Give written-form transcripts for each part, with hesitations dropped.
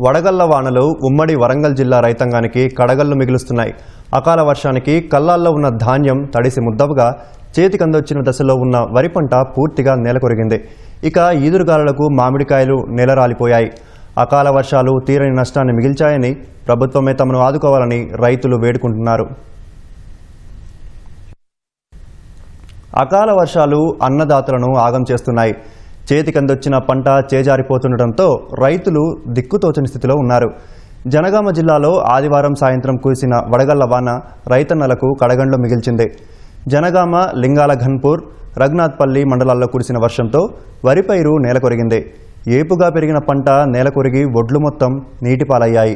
వడగళ్ల వానలు ఉమ్మడి వరంగల్ జిల్లా రైతాంగానికి కడగళ్లు మిగులుస్తున్నాయి. అకాల వర్షానికి కళ్ళాల్లో ఉన్న ధాన్యం తడిసి ముద్దవుగా చేతికందొచ్చిన దశలో ఉన్న వరి పంట పూర్తిగా నేలకొరిగింది. ఇక ఈదురుగాలులకు మామిడికాయలు నేలరాలిపోయాయి. అకాల వర్షాలు తీరని నష్టాన్ని మిగిల్చాయని ప్రభుత్వమే తమను ఆదుకోవాలని రైతులు వేడుకుంటున్నారు. అకాల వర్షాలు అన్నదాతలను ఆగం చేస్తున్నాయి. చేతికందొచ్చిన పంట చేజారిపోతుండటంతో రైతులు దిక్కుతోచని స్థితిలో ఉన్నారు. జనగామ జిల్లాలో ఆదివారం సాయంత్రం కురిసిన వడగళ్ల వాన రైతన్నలకు కడగండ్లు మిగిల్చింది. జనగామ, లింగాల ఘన్పూర్, రఘునాథ్పల్లి మండలాల్లో కురిసిన వర్షంతో వరి పైరు నేలకొరిగింది. ఏపుగా పెరిగిన పంట నేలకొరిగి ఒడ్లు మొత్తం నీటిపాలయ్యాయి.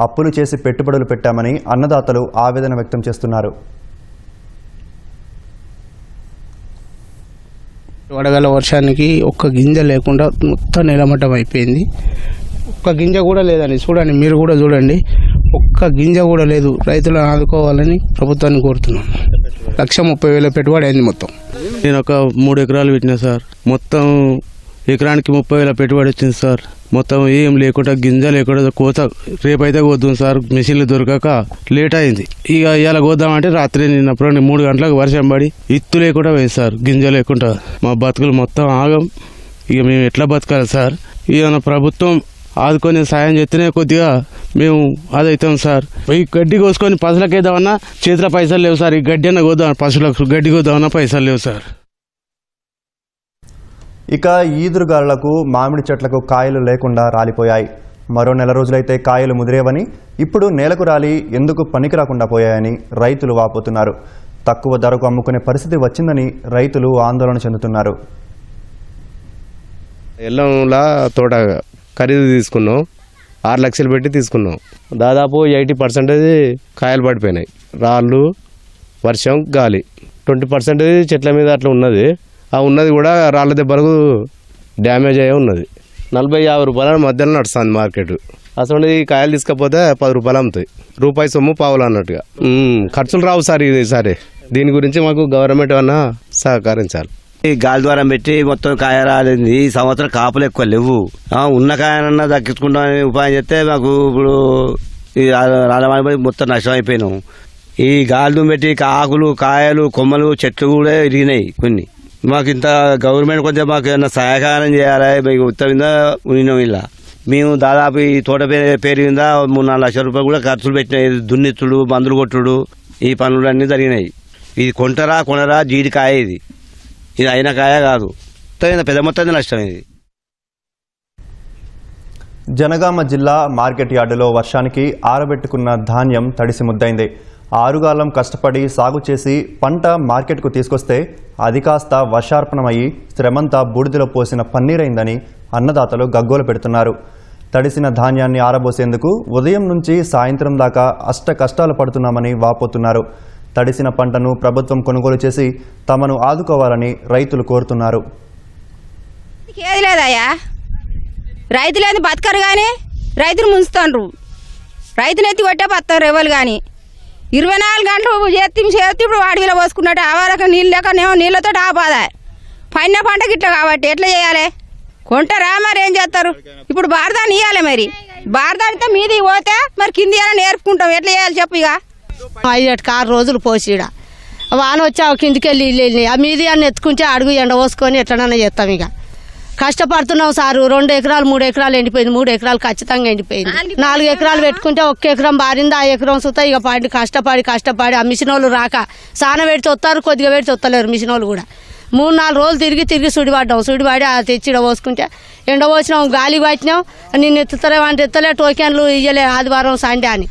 అప్పులు చేసి పెట్టుబడులు పెట్టామని అన్నదాతలు ఆవేదన వ్యక్తం చేస్తున్నారు. వడగల వర్షానికి ఒక్క గింజ లేకుండా మొత్తం నేలమట్టం అయిపోయింది. ఒక్క గింజ కూడా లేదండి. చూడండి, మీరు కూడా చూడండి, ఒక్క గింజ కూడా లేదు. రైతులను ఆదుకోవాలని ప్రభుత్వాన్ని కోరుతున్నాను. 1,30,000 పెట్టుబడి అయింది మొత్తం. నేను ఒక 3 ఎకరాలు పెట్టినా సార్. మొత్తం ఎకరానికి 30,000 పెట్టుబడి వచ్చింది సార్. మొత్తం ఏం లేకుండా గింజ లేకుండా కోత రేపైతే కోద్దాం సార్. మెషిన్లు దొరకక లేట్ అయింది. ఇక ఇవాళ కోద్దామంటే రాత్రి నిన్నప్పుడు 3 గంటలకు వర్షం పడి ఇత్తు లేకుండా పోయింది సార్. గింజ లేకుండా మా బతుకులు మొత్తం ఆగం. ఇక మేము ఎట్లా బతకాలి సార్? ఇక ప్రభుత్వం ఆదుకొని సాయం చేస్తేనే కొద్దిగా మేము అదవుతాం సార్. ఈ గడ్డి కోసుకొని పశువులకు వేద్దామన్నా చేతిలో పైసలు లేవు సార్. ఈ గడ్డి అన్న కోద్దాం, పశువులకు గడ్డి కోద్దామన్నా పైసలు లేవు సార్. ఇక ఈదురుగాలులకు మామిడి చెట్లకు కాయలు లేకుండా రాలిపోయాయి. మరో నెల రోజులైతే కాయలు ముదిరేవని, ఇప్పుడు నేలకు రాలి ఎందుకు పనికి రాకుండా పోయాయని రైతులు వాపోతున్నారు. తక్కువ ధరకు అమ్ముకునే పరిస్థితి వచ్చిందని రైతులు ఆందోళన చెందుతున్నారు. ఎల్లంలా తోట ఖరీదు తీసుకున్నాం. 6 లక్షలు పెట్టి తీసుకున్నాం. దాదాపు 80% కాయలు పడిపోయినాయి. రాళ్ళు, వర్షం, గాలి. 20% చెట్ల మీద అట్లా ఉన్నది. ఆ ఉన్నది కూడా రాళ్ళ దెబ్బలకు డ్యామేజ్ అయ్యే ఉన్నది. 40-50 రూపాయల మధ్యలో నడుస్తుంది మార్కెట్. అసలు ఈ కాయలు తీసుకపోతే 10 రూపాయలు అమ్ముతాయి. రూపాయి సొమ్ము పావులు అన్నట్టుగా. ఖర్చులు రావు సార్. ఇది సరే, దీని గురించి మాకు గవర్నమెంట్ ఏమన్నా సహకరించాలి. ఈ గాలి ద్వారా పెట్టి మొత్తం కాయ రాలింది. ఈ సంవత్సరం కాపులు ఎక్కువ లేవు. ఉన్న కాయనన్నా దక్కించుకుంటామని ఉపాయం చేస్తే మాకు ఇప్పుడు ఈ రాలమాడిపోయి మొత్తం నష్టం అయిపోయినాం. ఈ గాలి పెట్టి ఆకులు, కాయలు, కొమ్మలు, చెట్లు కూడా ఇరిగినాయి కొన్ని. మాకు ఇంత గవర్నమెంట్ కొంచెం మాకు ఏమన్నా సహాయకారం చేయాలి. మీకు ఉత్తరం మీద ఉన్నాం. ఇలా మేము దాదాపు ఈ తోట పేరు మీద 3-4 లక్షల రూపాయలు కూడా ఖర్చులు పెట్టినాయి. దున్నిత్తుడు, మందులు కొట్టుడు, ఈ పనులు అన్నీ జరిగినాయి. ఇది కొనరా జీడికాయ. ఇది అయిన కాయ కాదు. పెద్ద మొత్తం నష్టం. ఇది జనగామ జిల్లా మార్కెట్ యార్డులో వర్షానికి ఆరబెట్టుకున్న ధాన్యం తడిసి ముద్దైంది. ఆరుగాలం కష్టపడి సాగు చేసి పంట మార్కెట్కు తీసుకొస్తే అది కాస్త వర్షార్పణమయ్యి శ్రమంతా బూడిదలో పోసిన పన్నీరైందని అన్నదాతలు గగ్గోలు పెడుతున్నారు. తడిసిన ధాన్యాన్ని ఆరబోసేందుకు ఉదయం నుంచి సాయంత్రం దాకా అష్ట కష్టాలు పడుతున్నామని వాపోతున్నారు. తడిసిన పంటను ప్రభుత్వం కొనుగోలు చేసి తమను ఆదుకోవాలని రైతులు కోరుతున్నారు. ఏది లేదయ్యా, రైతులేని బతకరు కానీ రైతులు ముంచుతాండ్రు. రైతులు ఎత్తి కొట్టే బతారు ఎవరు కానీ. 24 గంటలు చేతి ఇప్పుడు అడవిలో పోసుకున్నట్టు ఆవారక నీళ్ళు లేక నీళ్ళతో ఆ బాధ. పైన పంటకి ఇట్లా కాబట్టి ఎట్లా చేయాలి? కొంటారా మరి ఏం చేస్తారు? ఇప్పుడు బారదాన్ని ఇవ్వాలి. మరి బారదానితో మీది పోతే మరి కింది నేర్పుకుంటాం. ఎట్లా చేయాలి చెప్పు? ఇక 5-6 రోజులు పోసిడ వాన వచ్చి కిందికి వెళ్ళి ఆ మీది అని ఎత్తుకుంటే అడుగు ఎండ పోసుకొని ఎట్లనన్నా చేస్తాం. ఇక కష్టపడుతున్నాం సారు. 2 ఎకరాలు 3 ఎకరాలు ఎండిపోయింది. 3 ఎకరాలు ఖచ్చితంగా ఎండిపోయింది. 4 ఎకరాలు పెట్టుకుంటే 1 ఎకరం బారింది. ఆ ఎకరం సుతా ఇక పడి కష్టపడి ఆ మిషన్ వాళ్ళు రాక సాన పెడితే వస్తారు, కొద్దిగా పెడితే వస్తలేరు. మిషన్ వాళ్ళు కూడా 3-4 రోజులు తిరిగి సుడిపడి ఆ తెచ్చి పోసుకుంటే ఎండ పోసినాం, గాలి పట్టినాం. నిన్ను ఎత్తుతారేమంటే ఎత్తలే, టోకెన్లు ఇయ్యలే. ఆదివారం సండే అని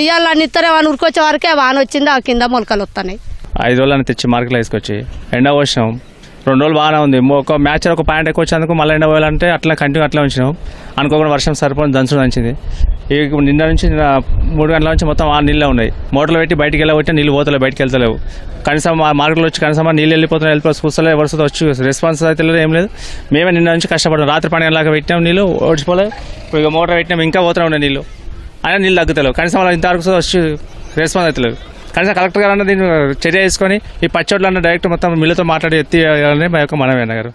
ఇవాళ నిత్తరేమని ఉరికొచ్చే వరకే వాన వచ్చింది. ఆ కింద మొలకలు వస్తున్నాయి. 5 రోజులని తెచ్చి మార్కెట్లో తీసుకొచ్చి ఎండ పోసినాం. 2 రోజులు బాగానే ఉంది. ఒక మ్యాచ్ ఒక పాయింట్ ఎక్కువ వచ్చినందుకు మళ్ళీ ఎండ పోయాలంటే అట్లా కంటిన్యూ అట్లా ఉంచినాం. అనుకోకుండా వర్షం సరిపోయి దంచుడు దంచింది. నిన్న 3 గంటల నుంచి మొత్తం ఆ నీళ్ళే ఉన్నాయి. మోటార్లు పెట్టి బయటికి వెళ్ళబట్టి నీళ్ళు పోతలేవు, బయటికి వెళ్తలేవు. కనీసం మార్కెట్లో వచ్చి కనీసం నీళ్ళు వెళ్ళిపోతున్నాయి. చూస్తలే వరుసతో వచ్చి రెస్పాన్స్ అయితే లేదు, ఏం లేదు. మేమే నిన్న నుంచి కష్టపడతాం. రాత్రి 12 గంటలకు పెట్టినాం, నీళ్ళు ఓడిచిపోలేదు. ఇప్పుడు ఇక మోటార్ పెట్టినాం, ఇంకా పోతూనే ఉన్నాయి నీళ్ళు. అయినా నీళ్ళు తగ్గుతలేవు. కనీసం వాళ్ళు ఇంతవరకు వచ్చి రెస్పాన్స్ అవుతలేదు. కనీసం కలెక్టర్ గారు అన్న దీన్ని చర్య తీసుకొని ఈ పచ్చోట్లన్న డైరెక్ట్ మొత్తం మిల్లతో మాట్లాడి ఎత్తి మా యొక్క మనమే గారు.